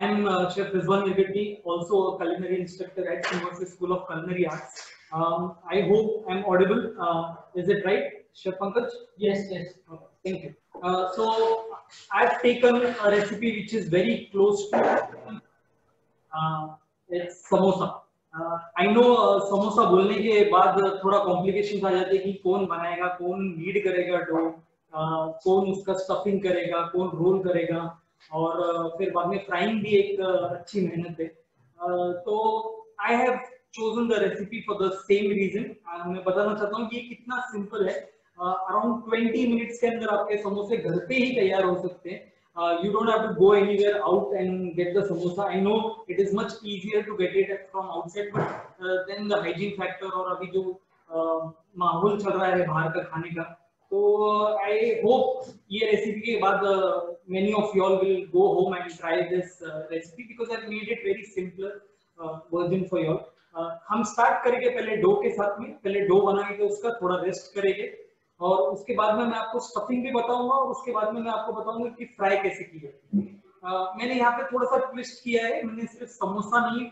I'm Chef Rizwan Nirgati, also a culinary instructor at University School of Culinary Arts. I hope I'm audible. Is it right, Chef Pankaj? Yes, yes. Okay, thank you. So I've taken a recipe which is very close to it's samosa. I know samosa बोलने के बाद थोड़ा complication आ जाते हैं कि कौन बनाएगा, कौन नीड करेगा डो, कौन उसका स्टफिंग करेगा, कौन रोल करेगा और फिर बाद में फ्राइंग भी एक अच्छी मेहनत है. तो I have chosen the recipe for the same reason. मैं बताना चाहता हूँ कि ये कितना सिंपल है. अराउंड 20 मिनट्स के अंदर आपके समोसे घर पे ही तैयार हो सकते हैं. You don't have to go anywhere out and get the samosa. I know it is much easier to get it from outside, but then the hygiene factor और अभी जो माहौल चल रहा है बाहर का खाने का, तो I hope ये रेसिपी के बाद many of you all will go home and try this recipe because I made it very simpler version for you all. हम स्टार्ट करेंगे पहले डो के साथ में. पहले डो बनाएंगे, उसका थोड़ा रेस्ट करेंगे और उसके बाद में मैं आपको स्टफिंग भी बताऊंगा और उसके बाद में मैं आपको बताऊंगा कि फ्राई कैसे की जाती है. मैंने यहाँ पे थोड़ा सा ट्विस्ट किया है. मैंने सिर्फ समोसा नहीं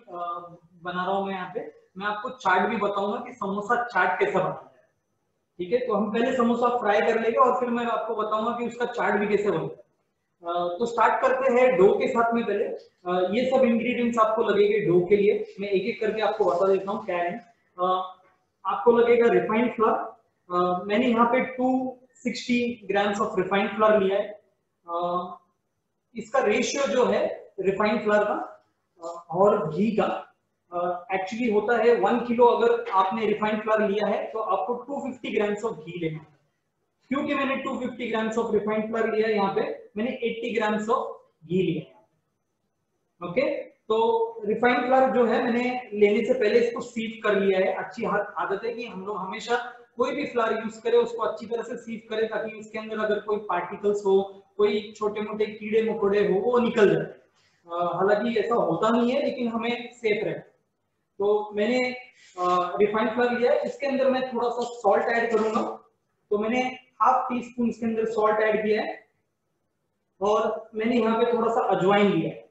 बना रहा हूँ मैं यहाँ पे, मैं आपको चाट भी बताऊंगा कि समोसा चाट कैसा बनाना है. ठीक है, तो हम पहले समोसा फ्राई कर लेंगे और फिर मैं आपको बताऊंगा कि उसका चाट भी कैसे बनता है. तो स्टार्ट करते हैं डो के साथ में. पहले ये सब इंग्रेडिएंट्स आपको लगेंगे डो के लिए. मैं एक एक करके आपको बता देता हूँ क्या है. आपको लगेगा रिफाइंड फ्लावर. मैंने यहाँ पे 260 ग्राम्स ऑफ रिफाइंड फ्लावर लिया है. इसका रेशियो जो है रिफाइंड फ्लावर का और घी का एक्चुअली होता है 1 किलो. अगर आपने रिफाइंड फ्लावर लिया है तो आपको 250 ग्राम्स ऑफ घी लेना है. क्योंकि मैंने 250 ग्राम्स ऑफ रिफाइंड फ्लावर लिया है, यहाँ पे मैंने 80 ग्राम्स ऑफ घी लिया है. ओके, तो रिफाइंड फ्लावर जो है मैंने लेने से पहले इसको सीव कर लिया है. अच्छी आदत है कि हम लोग हमेशा कोई भी फ्लावर यूज करें उसको अच्छी तरह से सीव करें ताकि उसके अंदर अगर कोई पार्टिकल्स हो, कोई छोटे मोटे कीड़े मकोड़े हो, वो निकल जाए. हालांकि ऐसा होता नहीं है लेकिन हमें सेफ रहे. तो मैंने रिफाइंड फ्लावर लिया है. इसके अंदर मैं थोड़ा सा सॉल्ट ऐड करूंगा. तो मैंने हाफ टी स्पून इसके अंदर सॉल्ट ऐड किया है और मैंने यहाँ पे थोड़ा सा अजवाइन लिया है.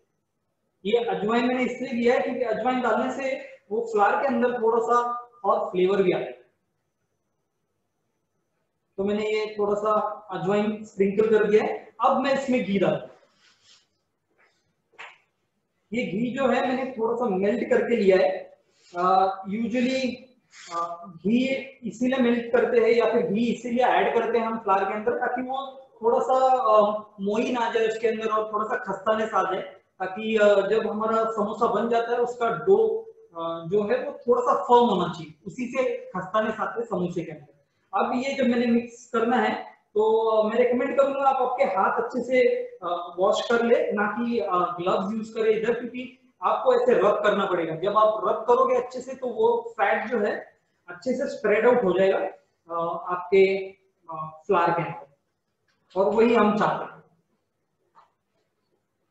ये अजवाइन मैंने इसलिए लिया है क्योंकि अजवाइन डालने से वो फ्लावर के अंदर थोड़ा सा और फ्लेवर भी आता है. तो मैंने ये थोड़ा सा अजवाइन स्प्रिंकल कर दिया है. अब मैं इसमें घी डालूंगा. ये घी जो है मैंने थोड़ा सा मेल्ट करके लिया है. यूजुअली घी इसीलिए मेल्ट करते हैं या फिर घी इसीलिए ऐड करते हैं हम फ्लावर के अंदर ताकि वो थोड़ा सा मोइन आ जाए उसके अंदर और थोड़ा सा खस्तानेस आ जाए, ताकि जब हमारा समोसा बन जाता है उसका डो जो है वो थोड़ा सा फर्म होना चाहिए. उसी से खस्तानेस आते हैं समोसे के अंदर. अब ये जब मैंने मिक्स करना है तो मैं रेकमेंड करूंगा आप आपके हाथ अच्छे से वॉश कर ले, ना कि ग्लव्स यूज करें इधर, क्योंकि आपको ऐसे रब करना पड़ेगा. जब आप रब करोगे अच्छे से तो वो फैट जो है अच्छे से स्प्रेड आउट हो जाएगा आपके फ्लावर के अंदर, और वही हम चाहते हैं.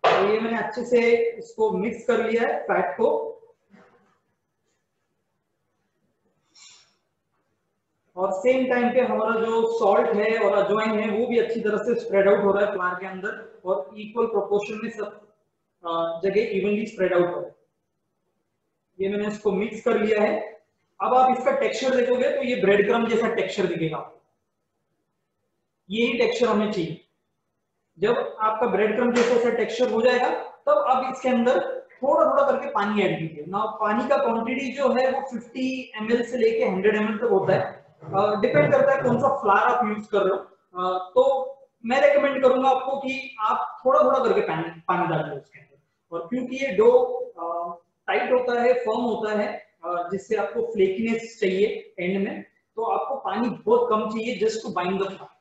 तो ये मैंने अच्छे से इसको मिक्स कर लिया है फैट को. और सेम टाइम पे हमारा जो सॉल्ट है और अजवाइन है वो भी अच्छी तरह से स्प्रेड आउट हो रहा है फ्लावर के अंदर और इक्वल प्रोपोर्शन में सब जगह इवनली स्प्रेड आउट हो रहा है. ये मैंने इसको मिक्स कर लिया है. अब आप इसका टेक्सचर देखोगे तो ये ब्रेड क्रम जैसा टेक्सचर दिखेगा. यही टेक्सचर हमें चाहिए. जब आपका ब्रेड क्रम जैसा टेक्सचर हो जाएगा तब आप इसके अंदर थोड़ा थोड़ा करके पानी ऐड कीजिए ना. पानी का क्वांटिटी जो है वो 50 ml से लेके 100 ml तक होता है. डिपेंड करता है कौन सा फ्लावर आप यूज कर रहे हो. तो मैं रेकमेंड करूंगा आपको कि आप थोड़ा थोड़ा करके पानी डालिए उसके अंदर. और क्योंकि ये डो टाइट होता है, फर्म होता है, जिससे आपको फ्लेकीनेस चाहिए एंड में, तो आपको पानी बहुत कम चाहिए just to bind the flour.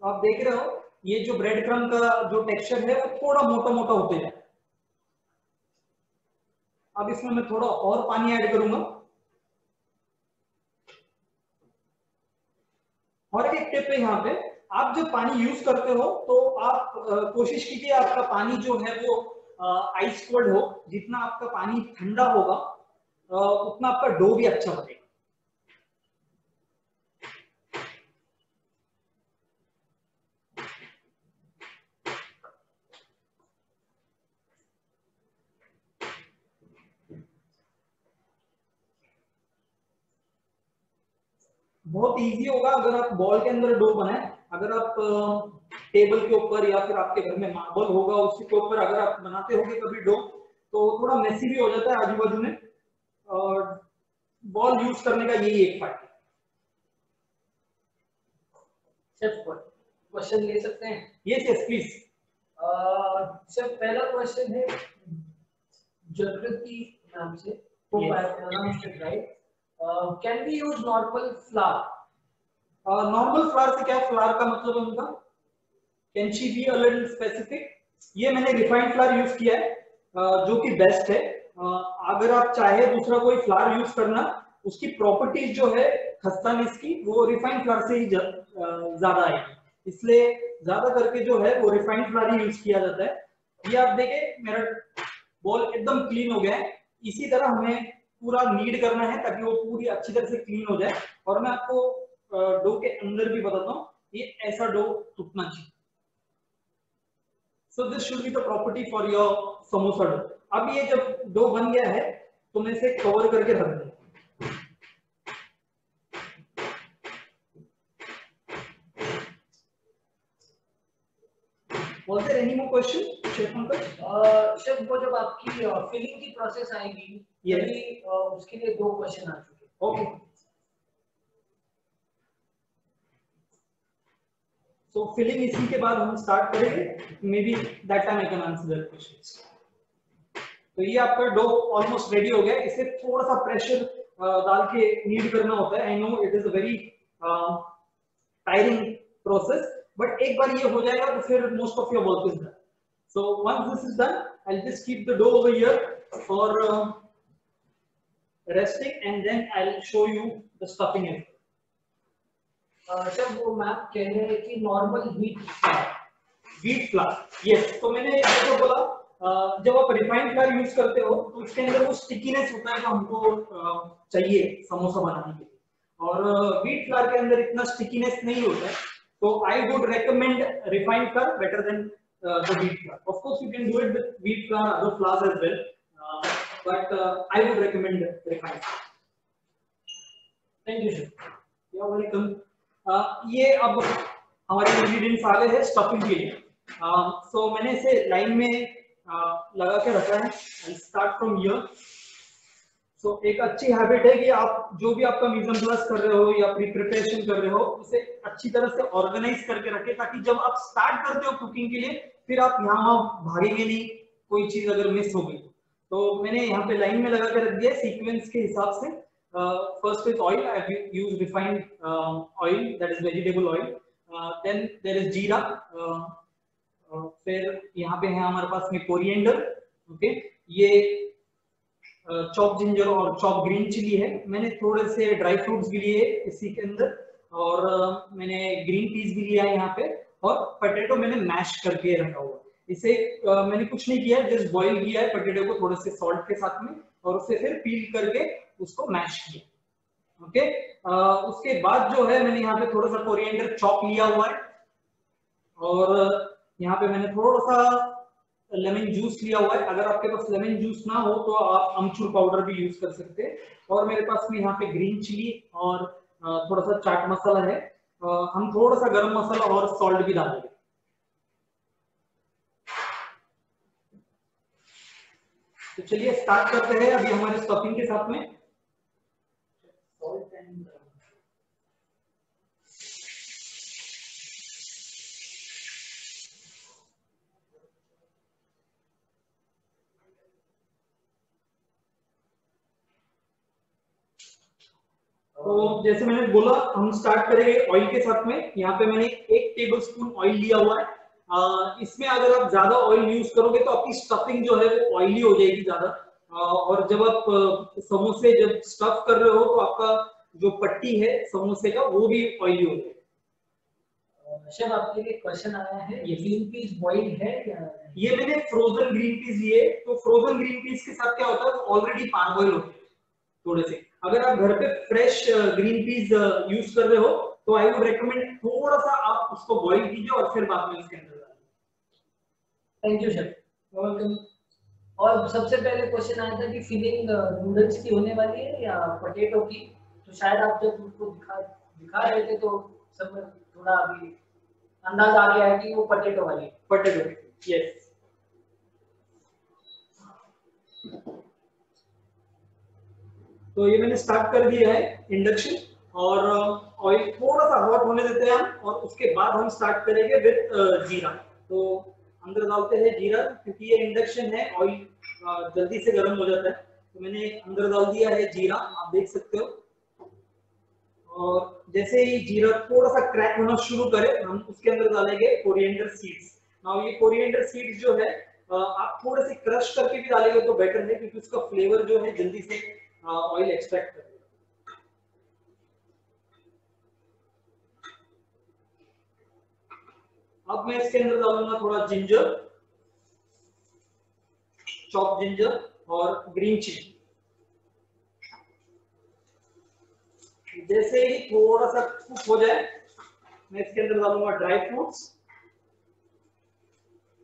तो आप देख रहे हो ये जो ब्रेड क्रम का जो टेक्सचर है वो थोड़ा मोटा मोटा होते जाए. अब इसमें मैं थोड़ा और पानी ऐड करूंगा. और एक टिप है यहाँ पे, आप जब पानी यूज करते हो तो आप कोशिश कीजिए आपका पानी जो है वो आइस कोल्ड हो. जितना आपका पानी ठंडा होगा उतना आपका डो भी अच्छा बनेगा. बहुत इजी होगा अगर आप बॉल के अंदर डो बनाए। अगर आप टेबल के ऊपर या फिर आपके घर में मार्बल होगा उसके ऊपर अगर आप बनाते होगे कभी डो, तो थोड़ा मेसी भी हो जाता है आजू बाजू में। और बॉल यूज करने का यही एक फायदा है। सिर्फ क्वेश्चन ले सकते हैं? Yes yes please. सर पहला क्वेश्चन है जागृति नाम से, hope I have pronounced it right. Can we use normal flour? Normal flower से क्या फ्लावर का मतलब है उनका? Can she be a little specific? ये मैंने रिफाइंड फ्लावर यूज किया है जो कि बेस्ट है। अगर आप चाहे दूसरा कोई फ्लावर यूज करना, उसकी प्रॉपर्टीज जो है खस्तानेस की वो रिफाइंड फ्लावर से ही ज्यादा आएगी, इसलिए ज्यादा करके जो है वो रिफाइंड फ्लावर ही यूज किया जाता है। ये आप देखें मेरा बॉल एकदम क्लीन हो गया है। इसी तरह हमें पूरा नीड करना है ताकि वो पूरी अच्छी तरह से क्लीन हो जाए। और मैं आपको डो के अंदर भी बताता हूँ, ये ऐसा डो टूटना चाहिए। So this should be the property for your samosa dough. अब ये जब डो बन गया है तो मैं इसे कवर करके रख दूंगा। Was there any more question, Chef Pankaj? Chef वो जब आपकी फिलिंग की प्रोसेस आएगी, यदि उसके लिए 2 क्वेश्चन आ चुके हैं। Okay. So filling इसी के बाद हम स्टार्ट करेंगे, may be that time I can answer that questions. तो ये आपका डो ऑलमोस्ट रेडी हो गया। इसे थोड़ा सा प्रेशर डाल के नीड करना होता है। I know it is a very tiring process, but एक बार ये हो जाएगा तो फिर most of your work is done. So once this is done, I will just keep the dough over here for resting and then I'll show you the stuffing in. Sir वो ma'am कह रहे हैं कि normal wheat flour, yes. तो मैंने जो बोला, जब आप रिफाइंड फ्लावर यूज करते हो तो उसके अंदर वो स्टिकीनेस होता है जो हमको चाहिए समोसा बनाने के लिए, और व्हीट फ्लावर के अंदर इतना स्टिकीनेस नहीं होता है। तो I would recommend refined flour better than the wheat flour. Of course you can do it with wheat flour, other flours as well, but I would recommend refined flour. Thank you sir. You are welcome. ये अब हमारे ingredients आ गए हैं stuffing के लिए। सो मैंने इसे line में लगा के रखा है। I start from here. So एक अच्छी हैबिट है कि आप जो भी आपका मीज़न प्लस कर रहे हो या प्री प्रिपरेशन कर रहे हो, उसे अच्छी तरह से ऑर्गेनाइज करके रखें, ताकि जब आप स्टार्ट करते हो कुकिंग के लिए फिर आप यहाँ भागेंगे नहीं, कोई चीज अगर मिस हो गई। तो मैंने यहाँ पे लाइन में लगा के रख दिया सीक्वेंस के हिसाब से। First is oil, I have used refined oil, that is vegetable oil. Then there is jeera, फिर यहाँ पे है हमारे पास में कोरिएंडर, ओके। ये चॉप जिंजर और चॉप ग्रीन चिली है। मैंने थोड़े से ड्राई फ्रूट्स भी लिए इसी के अंदर, और मैंने ग्रीन पीस भी लिया है यहाँ पे, और पोटैटो मैंने मैश करके रखा हुआ। इसे मैंने कुछ नहीं किया, जस्ट बॉईल किया है पोटैटो को थोड़े से सॉल्ट के साथ में, और उसे फिर पील करके उसको मैश किया, ओके। उसके बाद जो है मैंने यहाँ पे थोड़ा सा कोरिएंडर चॉप लिया हुआ है, और यहाँ पे मैंने थोड़ा सा लेमन जूस लिया हुआ है। अगर आपके पास लेमन जूस ना हो तो आप अमचूर पाउडर भी यूज कर सकते हैं। और मेरे पास में यहाँ पे ग्रीन चिली और थोड़ा सा चाट मसाला है। हम थोड़ा सा गरम मसाला और सॉल्ट भी डालेंगे। तो चलिए स्टार्ट करते हैं अभी हमारे स्टफिंग के साथ में। सॉल्ट एंड तो जैसे मैंने बोला हम स्टार्ट करेंगे ऑयल के साथ में। यहाँ पे मैंने 1 टेबलस्पून ऑयल लिया हुआ है। इसमें अगर आप ज्यादा ऑयल यूज करोगे तो आपकी स्टफिंग जो है वो ऑयली हो जाएगी ज्यादा, और जब आप समोसे जब स्टफ कर रहे हो तो आपका जो पट्टी है समोसे का वो भी ऑयली हो जाएगा। शेफ आपके लिए क्वेश्चन आया है, ये ग्रीन पीस बॉइल्ड है या? ये मैंने फ्रोजन ग्रीन पीस लिए। तो फ्रोजन ग्रीन पीस के साथ क्या होता है, वो ऑलरेडी पारबॉइल होते हैं थोड़े से। अगर आप घर पे फ्रेश ग्रीन पीस यूज कर रहे हो तो आई वुड रेकमेंड थोड़ा सा आप उसको बॉईल कीजिए और फिर बाद में इसके अंदर डालिए। Thank you chef. और सबसे पहले क्वेश्चन आया था कि फिलिंग नूडल्स की होने वाली है या पोटैटो की, तो शायद आप जब उनको दिखा रहे थे तो सब थोड़ा अभी अंदाज आ गया है कि वो पोटैटो वाली। Potato, yes. तो ये मैंने स्टार्ट कर दिया है इंडक्शन, और ऑयल थोड़ा सा हॉट होने देते हैं हम, और उसके बाद हम स्टार्ट करेंगे विद जीरा। तो अंदर डालते हैं जीरा, क्योंकि ये इंडक्शन है, ऑयल जल्दी से गर्म हो जाता है। तो मैंने अंदर डाल दिया है जीरा, आप देख सकते हो। और जैसे ही जीरा थोड़ा सा क्रैक होना शुरू करे, हम उसके अंदर डालेंगे कोरिएंडर सीड्स। नाउ ये कोरिएंडर सीड्स जो है आप थोड़े से क्रश करके भी डालेंगे तो बेटर है, क्योंकि उसका फ्लेवर जो है जल्दी से ऑयल एक्सट्रैक्ट करेगा। अब मैं इसके अंदर डालूंगा थोड़ा जिंजर, चॉप जिंजर और ग्रीन चिली। जैसे ही थोड़ा सा कुक हो जाए, मैं इसके अंदर डालूंगा ड्राई फ्रूट्स।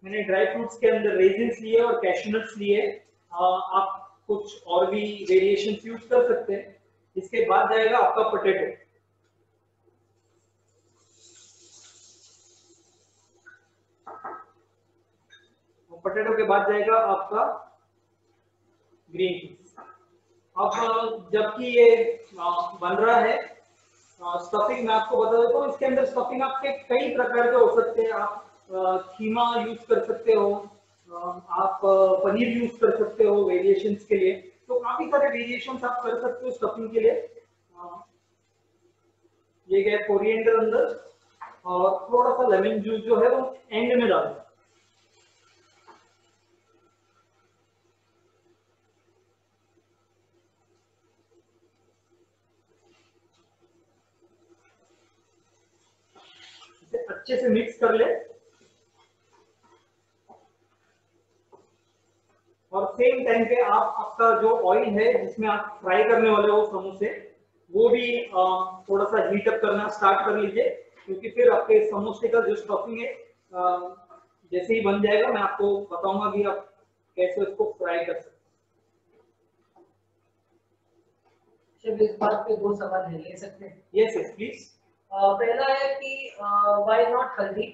मैंने ड्राई फ्रूट्स के अंदर रेजिन्स लिए और कैशनट्स लिए। आप कुछ और भी वेरिएशंस यूज कर सकते हैं। इसके बाद जाएगा आपका पोटैटो। पोटैटो के बाद जाएगा आपका ग्रीन पीस। अब जबकि ये बन रहा है स्टफिंग, मैं आपको बता देता हूँ, इसके अंदर स्टफिंग आपके कई प्रकार के हो सकते हैं। आप खीमा यूज कर सकते हो, आप पनीर यूज कर सकते हो वेरिएशंस के लिए। तो काफी सारे वेरिएशंस आप कर सकते हो स्टफिंग के लिए। ये गया कोरिएंडर अंदर, और थोड़ा सा लेमन जूस जो है वो एंड में डालना। अच्छे से मिक्स कर ले, और सेम टाइम पे आप आपका जो ऑयल है जिसमें आप फ्राई करने वाले हो समोसे, वो भी थोड़ा सा हीट अप करना स्टार्ट कर लीजिए, क्योंकि फिर आपके समोसे का जो स्टफिंग है जैसे ही बन जाएगा मैं आपको बताऊंगा कि आप कैसे उसको फ्राई कर सकते हैं। इस बात पे दो सवाल है, ले सकते हैं? Yes yes please. पहला है कि व्हाई नॉट हल्दी,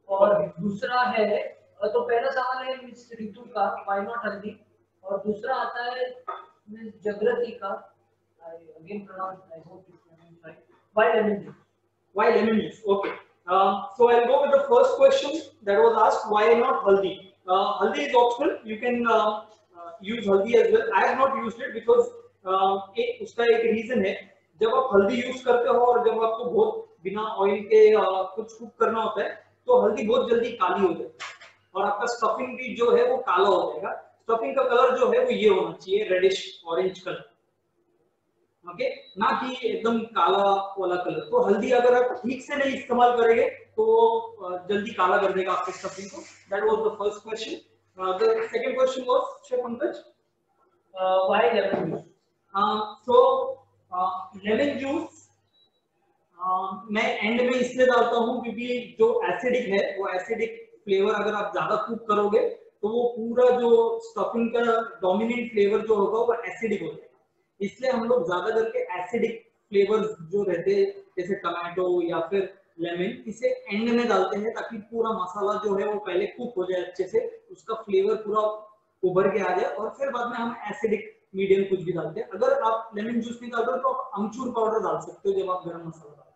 और दूसरा है, तो पहला सवाल है मिस रितु का व्हाई नॉट हल्दी, और दूसरा आता है मिस जगृति का, I again pronounce, I hope it's pronounce right, why lemon juice. Why lemon juice? Okay. So I'll go with the first question that was asked. Why not haldi? Haldi is optional. You can use haldi as well. I have not used it because एक उसका एक reason है। जब आप हल्दी use करते हो और जब आपको बहुत बिना ऑयल के कुछ कुक करना होता है, तो हल्दी बहुत जल्दी काली हो जाती है, और आपका स्टफिंग भी जो है वो काला हो जाएगा। स्टफिंग का कलर जो है वो ये होना चाहिए, रेडिश ऑरेंज कलर, ओके, ना कि एकदम काला वाला कलर। तो हल्दी अगर आप ठीक से नहीं इस्तेमाल करेंगे तो जल्दी काला कर देगा आपके स्टफिंग को। That was the first question. The second question was chef Pankaj, why lemon juice? So lemon juice मैं एंड में इसलिए डालता हूँ क्योंकि जो एसिडिक है वो एसिडिक फ्लेवर अगर आप ज्यादा कुक करोगे तो वो पूरा जो स्टफिंग का डोमिनेंट फ्लेवर जो होगा वो एसिडिक होता है। इसलिए हम लोग ज्यादा करके एसिडिक फ्लेवर्स जो रहते हैं जैसे टमाटो या फिर लेमन, इसे एंड में डालते हैं ताकि पूरा मसाला जो है वो पहले कुक हो जाए अच्छे से, उसका फ्लेवर पूरा उभर के आ जाए, और फिर बाद में हम एसिडिक मीडियम कुछ भी डालते हैं। अगर आप लेमन जूस नहीं डाल रहे हो तो आप अमचूर पाउडर डाल सकते हो जब आप गरम मसाला डालते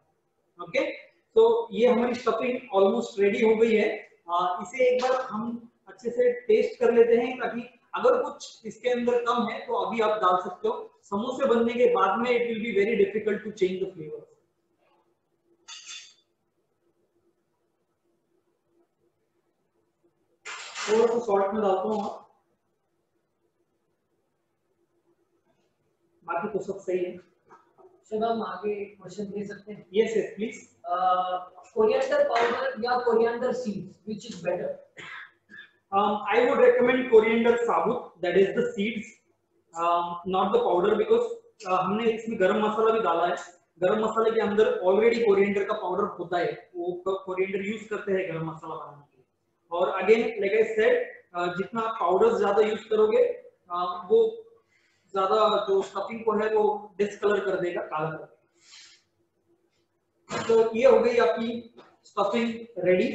हो। ओके, तो ये हमारी स्टफिंग ऑलमोस्ट रेडी हो गई है। इसे एक बार हम अच्छे से टेस्ट कर लेते हैं, ताकि अगर कुछ इसके अंदर कम है तो अभी आप डाल सकते हो। समोसे बनने के बाद में it will be very difficult to change the flavour. थोड़ा सा सॉल्ट में डालता हूँ, बाकी तो सब सही है। चलो हम आगे क्वेश्चन दे सकते हैं? Yes yes please. Coriander powder या coriander seeds, which is better? I would recommend coriander sabut, that is the seeds, not the powder, because हमने इसमें गरम मसाला भी डाला है। गरम मसाले के अंदर ऑलरेडी कोरिएंडर का पाउडर होता है, वो कोरिएंडर यूज करते हैं गरम मसाला बनाने के लिए। और अगेन लाइक आई सेड, जितना पाउडर ज्यादा यूज करोगे वो ज्यादा जो स्टफिंग को है वो डिस्कलर कर देगा, काला कर देगा। तो ये हो गई आपकी stuffing ready.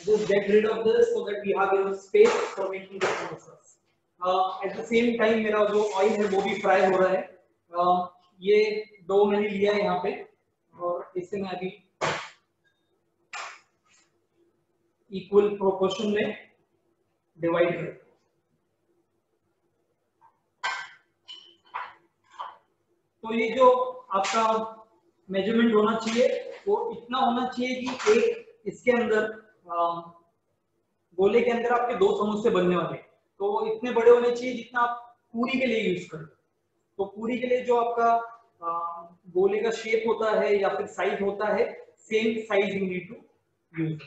Just get rid of this so that we have enough space for making the samosas. At the same time मेरा जो ऑयल है वो भी फ्राई हो रहा है। ये डो मैंने लिया है यहाँ पे और इसे मैं अभी इक्वल प्रोपोर्शन में डिवाइड कर। तो ये जो आपका मेजरमेंट होना चाहिए वो इतना होना चाहिए कि एक इसके अंदर गोले के अंदर आपके 2 समोसे बनने वाले, तो इतने बड़े होने चाहिए जितना आप पूरी के लिए यूज करें। तो पूरी के लिए जो आपका गोले का शेप होता है या फिर साइज होता है, same size you need to use.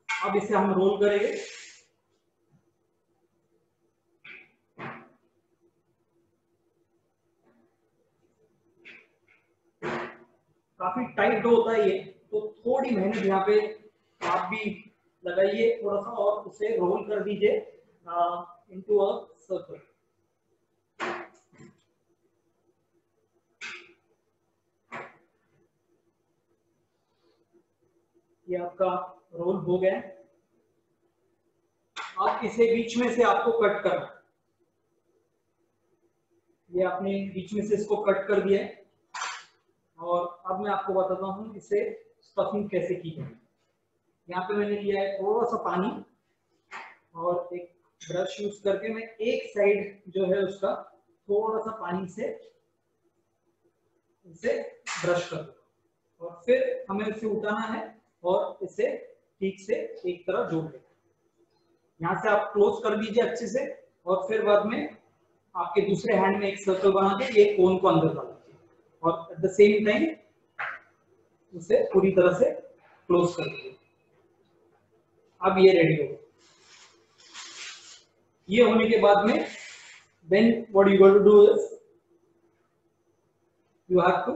अब इसे हम रोल करेंगे। काफी टाइट डो होता है ये, तो थोड़ी मेहनत यहाँ पे आप भी लगाइए थोड़ा सा और उसे रोल कर दीजिए इनटू अ सर्कल। ये आपका रोल हो गया। अब इसे बीच में से आपको कट करना। ये आपने बीच में से इसको कट कर दिया है और अब मैं आपको बताता हूँ इसे स्टफिंग कैसे की जाए। यहाँ पे मैंने लिया है थोड़ा सा पानी और एक ब्रश यूज करके मैं एक साइड जो है उसका थोड़ा सा पानी से इसे ब्रश कर दूंगा और फिर हमें इसे उठाना है और इसे ठीक से एक तरह जोड़ दें। यहाँ से आप क्लोज कर दीजिए अच्छे से और फिर बाद में आपके दूसरे हैंड में एक सर्कल बना के ये कोन को अंदर डाल दीजिए और एट द सेम टाइम उसे पूरी तरह से क्लोज कर दीजिए। अब ये रेडी हो गया। ये होने के बाद में then what you got to do is you have to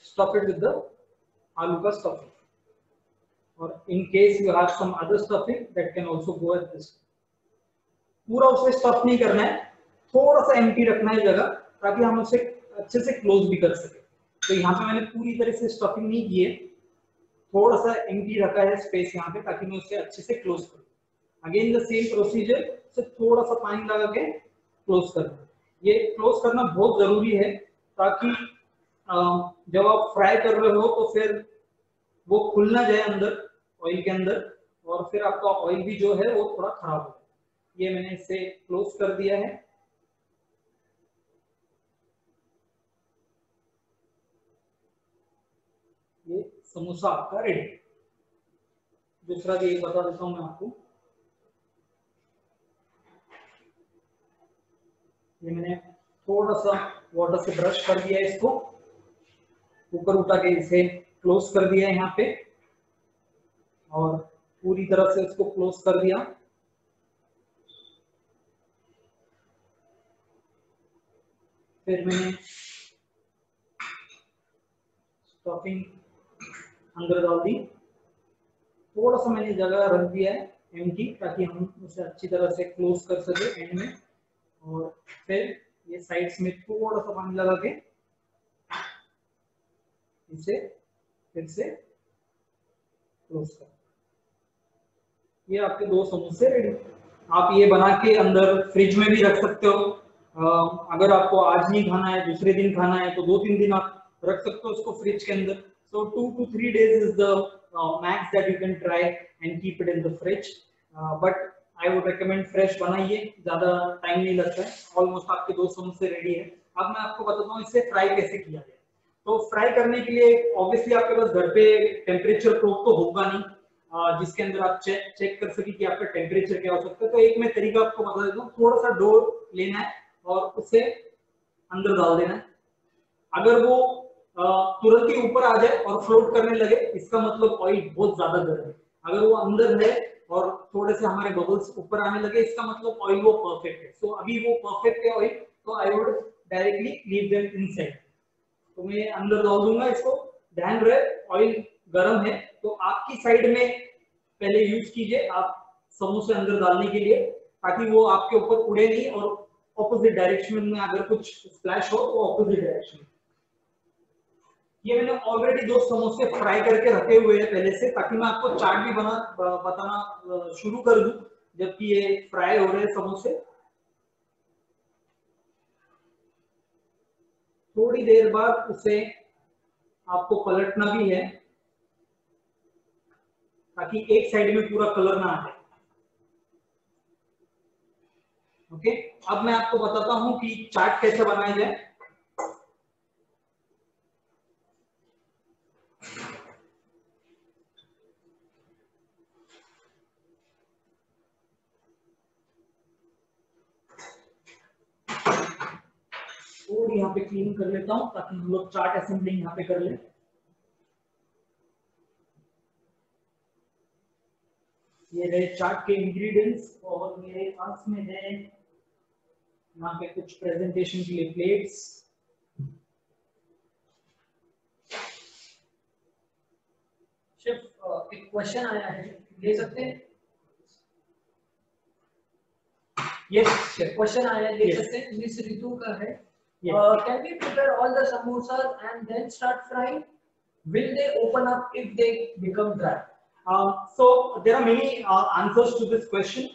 stuff it with the aloo ka stuffing, or in case you have some other stuffing that can also go at this. पूरा उसे stuff नहीं करना है, थोड़ा सा empty रखना है जगह ताकि हम उसे अच्छे से क्लोज भी कर सके। तो यहाँ पे मैंने पूरी तरह से स्टफिंग नहीं की है, थोड़ा सा एम्प्टी रखा है स्पेस यहाँ पे ताकि मैं उसे अच्छे से क्लोज करूँ। अगेन द सेम प्रोसीजर से थोड़ा सा पानी लगा के क्लोज करना। ये क्लोज करना बहुत जरूरी है ताकि जब आप फ्राई कर रहे हो तो फिर वो खुल ना जाए अंदर ऑयल के अंदर और फिर आपका ऑयल भी जो है वो थोड़ा खराब हो जाए। ये मैंने इसे क्लोज कर दिया है। ये समोसा आपका रेडी। दूसरा भी बता देता हूं मैं आपको। ये मैंने थोड़ा सा वाटर से ब्रश कर दिया है, इसको ऊपर उठा के इसे क्लोज कर दिया है यहाँ पे और पूरी तरह से इसको क्लोज कर दिया। फिर मैंने स्टफिंग अंदर डाल दी। थोड़ा सा मैंने जगह रख दिया है एम्प्टी ताकि हम उसे अच्छी तरह से क्लोज कर सके एंड में, और फिर ये साइड्स में थोड़ा सा पानी लगा के इसे फिर से क्लोज कर। ये आपके 2 समोसे रेडी। आप ये बना के अंदर फ्रिज में भी रख सकते हो। अगर आपको आज नहीं खाना है, दूसरे दिन खाना है, तो 2-3 दिन आप रख सकते हो उसको फ्रिज के अंदर। So 2 to 3 days is the max that you can try and keep it in the fridge. But I would recommend fresh बनाइए, ज्यादा टाइम नहीं लगता है। ऑलमोस्ट आपके 2 समोसे रेडी है। अब मैं आपको बताता हूँ इसे फ्राई कैसे किया जाए। तो फ्राई करने के लिए ऑब्वियसली आपके पास घर पे टेम्परेचर प्रोब तो होगा नहीं जिसके अंदर आप चेक कर सके कि आपका टेम्परेचर क्या हो सकता है। तो एक मैं तरीका आपको बता देता हूँ। थोड़ा सा डो लेना है और उसे अंदर डाल देना है। अगर वो तुरंत ही ऊपर आ जाए और फ्लोट करने लगे, इसका मतलब ऑयल बहुत ज्यादा गर्म है। अगर वो अंदर है और थोड़े से हमारे बबल्स ऊपर आने लगे, इसका मतलब ऑयल वो परफेक्ट है। सो अभी वो परफेक्ट है ऑयल, तो I would directly leave them inside. तो तो मैं अंदर डाल दूंगा इसको। ध्यान रहे ऑयल गर्म है तो आपकी साइड में पहले यूज कीजिए आप समोसे अंदर डालने के लिए, ताकि वो आपके ऊपर उड़े नहीं और ऑपोजिट डायरेक्शन में अगर कुछ स्प्लैश हो तो ऑपोजिट डायरेक्शन। ये मैंने ऑलरेडी 2 समोसे फ्राई करके रखे हुए हैं पहले से, ताकि मैं आपको चाट भी बताना शुरू कर दूं जबकि ये फ्राई हो रहे हैं समोसे। थोड़ी देर बाद उसे आपको पलटना भी है ताकि एक साइड में पूरा कलर ना आ जाए। ओके, अब मैं आपको बताता हूं कि चाट कैसे बनाया जाए। और यहाँ पे क्लीन कर लेता हूं ताकि हम लोग चार्ट असेंबलिंग यहाँ पे कर ले। ये रहे चार्ट के इंग्रेडिएंट्स और मेरे पास में है यहाँ पे कुछ प्रेजेंटेशन के लिए प्लेट्स। शेफ एक क्वेश्चन आया है, ले सकते हैं? यस क्वेश्चन आया है, ले Yes. सकते हैं? मिस रितु का है। Yes. Can we prepare all the samosas and then start frying? Will they open up if they become dry? So there are many answers to this question.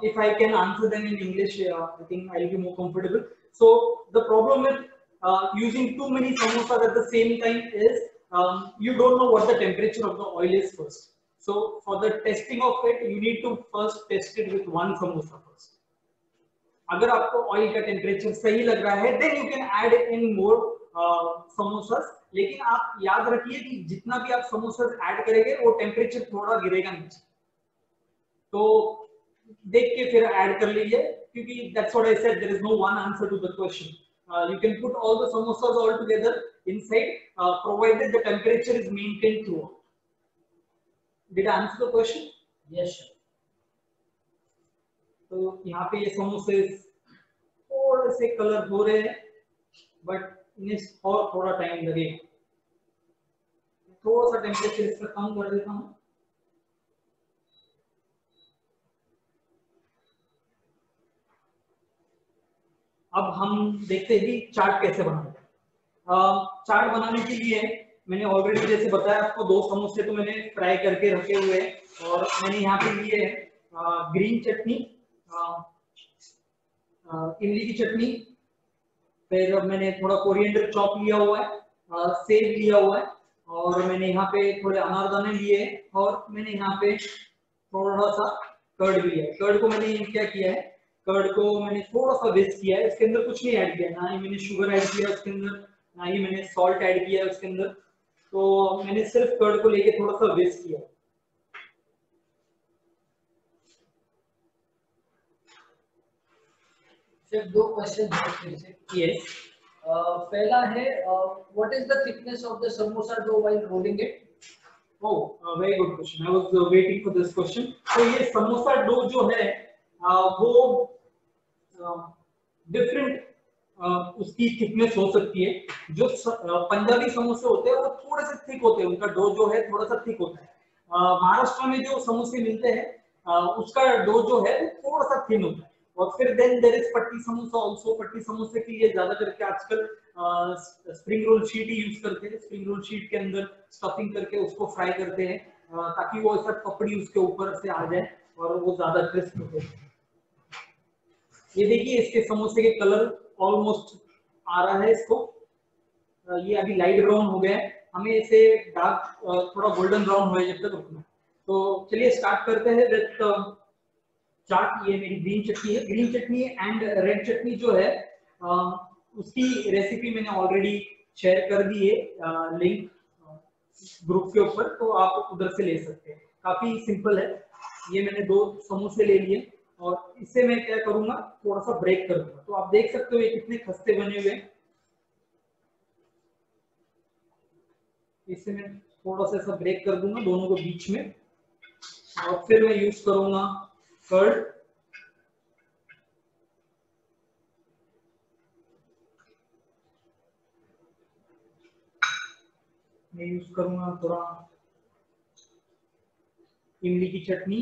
If I can answer them in English, I think I'll be more comfortable. So the problem with using too many samosas at the same time is you don't know what the temperature of the oil is first. So for the testing of it, you need to first test it with one samosa first. अगर आपको oil का temperature सही लग रहा है then you can add in more samosas, लेकिन आप याद रखिए कि जितना भी आप समोसास ऐड करेंगे वो टेम्परेचर थोड़ा गिरेगा नीचे, तो देख के फिर ऐड कर लीजिए, क्योंकि that's what I said, there is no one answer to the question. You can put all the samosas all together inside, provided the temperature is maintained throughout. Did I answer the question? Yes sir. तो यहाँ पे ये समोसे थोड़े से colour हो रहे हैं बट इन्हें और थोड़ा टाइम लगेगा. थोड़ा सा टेम्परेचर इसका कम कर देता हूँ. अब हम देखते हैं कि चाट कैसे बनाते हैं. चाट बनाने के लिए मैंने ऑलरेडी जैसे बताया आपको 2 समोसे तो मैंने फ्राई करके रखे हुए हैं और मैंने यहाँ पे लिए ग्रीन चटनी, इमली की चटनी, फिर मैंने थोड़ा कोरिएंडर चॉप लिया हुआ है, सेव लिया हुआ है और मैंने यहाँ पे थोड़े अनारदाने लिए हैं और मैंने यहाँ पे थोड़ा सा कर्ड भी लिया है. कर्ड को मैंने क्या किया है, कर्ड को मैंने थोड़ा सा विस्क किया है, इसके अंदर कुछ नहीं ऐड किया, ना ही मैंने शुगर ऐड किया उसके अंदर, ना ही मैंने सॉल्ट ऐड किया उसके अंदर, तो मैंने सिर्फ कर्ड को लेके थोड़ा सा विस्क किया. सिर्फ 2 क्वेश्चन है से. यस. पहला है what is the thickness of the samosa dough while rolling it? Oh, very good question. I was waiting for this question. तो ये समोसा डो जो है वो डिफरेंट उसकी थिकनेस हो सकती है. जो पंजाबी समोसे होते हैं वो थोड़े से थिक होते हैं, उनका डो जो है थोड़ा सा थिक होता है. महाराष्ट्र में जो समोसे मिलते हैं उसका डो जो है वो थोड़ा सा थिन होता है. और फिर देन देयर इज पट्टी समोसा आल्सो. पट्टी समोसे के लिए ज्यादा करके आजकल स्प्रिंग रोल शीट ही यूज करते हैं. स्प्रिंग रोल शीट के अंदर स्टफिंग करके उसको फ्राई करते हैं ताकि वो ऐसा पपड़ी उसके ऊपर से आ जाए और वो ज्यादा क्रिस्प हो. ये देखिए इसके समोसे के कलर ऑलमोस्ट आ रहा है इसको. ये अभी लाइट ब्राउन हो गया है, हमें इसे डार्क थोड़ा गोल्डन ब्राउन हो जब तक रुकना. तो चलिए स्टार्ट करते हैं विद चाट. ये मेरी ग्रीन चटनी है. ग्रीन चटनी एंड रेड चटनी जो है उसकी रेसिपी मैंने ऑलरेडी शेयर कर दी है, लिंक ग्रुप के ऊपर, तो आप उधर से ले सकते हैं. काफी सिंपल है. ये मैंने 2 समोसे ले लिए और इससे मैं क्या करूंगा, थोड़ा सा ब्रेक करूंगा. तो आप देख सकते हो ये कितने खस्ते बने हुए हैं. इससे मैं थोड़ा सा ऐसा ब्रेक कर दूंगा दोनों को बीच में और फिर मैं यूज करूंगा कर्ड. मैं यूज करूंगा थोड़ा इमली की चटनी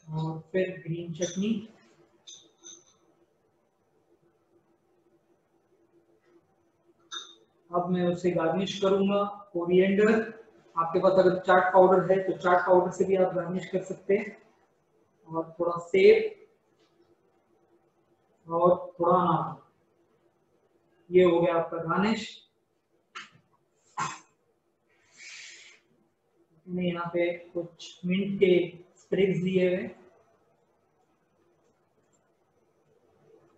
और फिर ग्रीन चटनी। अब मैं उसे गार्निश करूंगा कोरिएंडर। आपके पास अगर चाट पाउडर है तो चाट पाउडर से भी आप गार्निश कर सकते हैं, और थोड़ा सेब और थोड़ा अनार। ये हो गया आपका गार्निश। मैं यहाँ पे कुछ मिंट के स्प्रिग्स दिए हुए,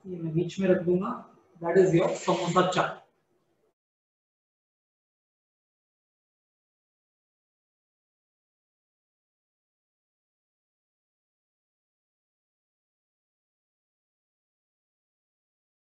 ये मैं बीच में रख दूंगा। That is your samosa chaat.